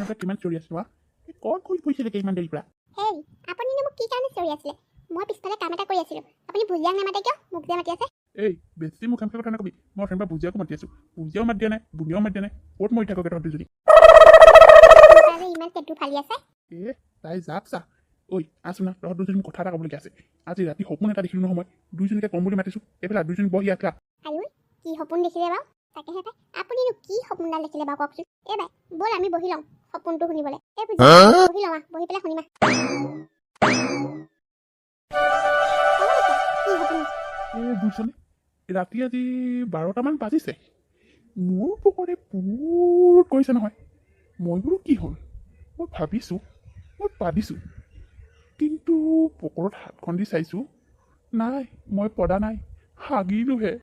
পৰা কিমান চৰি আছো ক'ত ঘূৰি ফুৰিছিলে ইমান দেৰিৰ পৰা হেই আপুনিনো মোক কি কাৰণে চিঞৰি আছিলে মই পিছফালে কাম এটা কৰি আছিলোঁ আপুনি ভুজিয়াক নামাতে কিয় মোক যে মাতি আছে এই বেছি মুখামুখি কথা নকবি মই অথনিৰ পৰা ভুজিয়াকো মাতি আছোঁ ভুজিয়াও মাতি দিয়া নাই বুনিয়াও মাতি দিয়া নাই ক'ত মৰি থাকক তহঁত দুজনী ইমান পেটটো ফালি আছে তাই যাক চা ঐ আছো না তহঁত দুজনী কথা এটা ক'বলগীয়া আছে আজি ৰাতি সপোন এটা দেখিলোঁ নহয় মই দুইজনীকে ক'ম বুলি মাতিছোঁ এইফালে দুইজনী বহি আছা আয়ো কি সপোন দেখিলে বাৰু তাকেহে পাই আপুনিনো কি সপোনডাল দেখিলে বাৰু কওকচোন বাই ব'ল আমি বহি লওঁ সপোনটো শুনিবলৈ বহি লওঁ বহি পেলাই শুনিমা বুজিছনে ৰাতি আজি 12টামান বাজিছে মোৰ পকৰে পুৰ কৰিছে নহয় মই বোলো কি হ'ল মই ভাবিছোঁ মই পাদিছোঁ কিন্তু পকৰত হাতখন দি চাইছোঁ নাই মই পদা নাই হাগিলোহে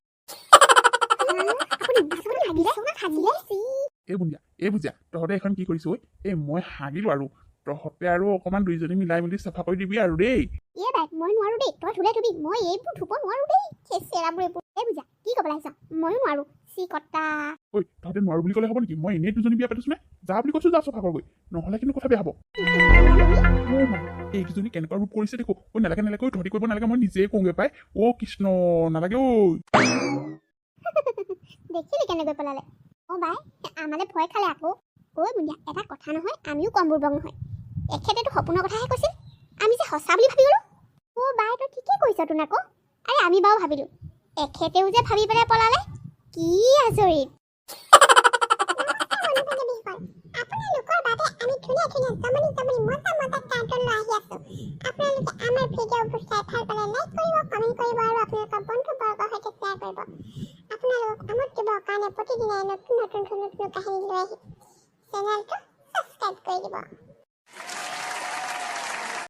এই বুজিয়া তহঁতে এখন কি কৰিছ ঐ মই হাগিলোঁ আৰু তহঁতে আৰু অকণমান দুইজনী মিলাই মেলি চাফা কৰি দিবি আৰু দেই বাই মই নোৱাৰো দেই তই ধুলে ধুবি মই এইবোৰ ধুব নোৱাৰো দেই চেৰাবোৰ এইবোৰ বুজা কি ক'বলৈ আহিছ ময়ো নোৱাৰো চি কটা ঐ তহঁতে নোৱাৰো বুলি ক'লে হ'ব নেকি মই এনেই দুজনী বিয়া পাতিছোঁ নে যা বুলি কৈছোঁ যা চাফা কৰগৈ নহ'লে কিন্তু কথা বেয়া হ'ব এইকেইজনী কেনেকুৱা ৰূপ কৰিছে দেখো ঐ নালাগে নালাগে তহঁতি কৰিব নালাগে মই নিজেই কওঁগৈ পাই কৃষ্ণ নালাগে দেখিলি কেনেকৈ পেলালে বাই আমালে ভয় খালে আকৌ বুঢ়িয়া এটা কথা নহয় আমিও কম বুৰ্বক নহয় এখেতেতো সপোনৰ কথাহে কৈছিল আমি যে সঁচা বুলি ভাবি গ'লো বাই তই ঠিকেই কৈছ তোন আকৌ আৰে আমি বাৰু ভাবিলোঁ এখেতেও যে ভাবি পেলাই পলালে কি আচৰিত আপোনালোকৰ বাবে আমি ধুনীয়া জমনি মজা কাৰ্টুন লৈ আহি আছোঁ আপোনালোকে আমাৰ ভিডিঅ'বোৰ চাই ভাল পালে লাইক কৰিব কমেণ্ট কৰিব আৰু আপোনালোকৰ বন্ধুবৰ্গৰ সৈতে শ্বেয়াৰ কৰিব আপোনালোকক আমোদ দিবৰ কাৰণে প্ৰতিদিনে নতুন কাহিনী লৈ আহি চেনেলটো ছাবস্ক্ৰাইব কৰি দিব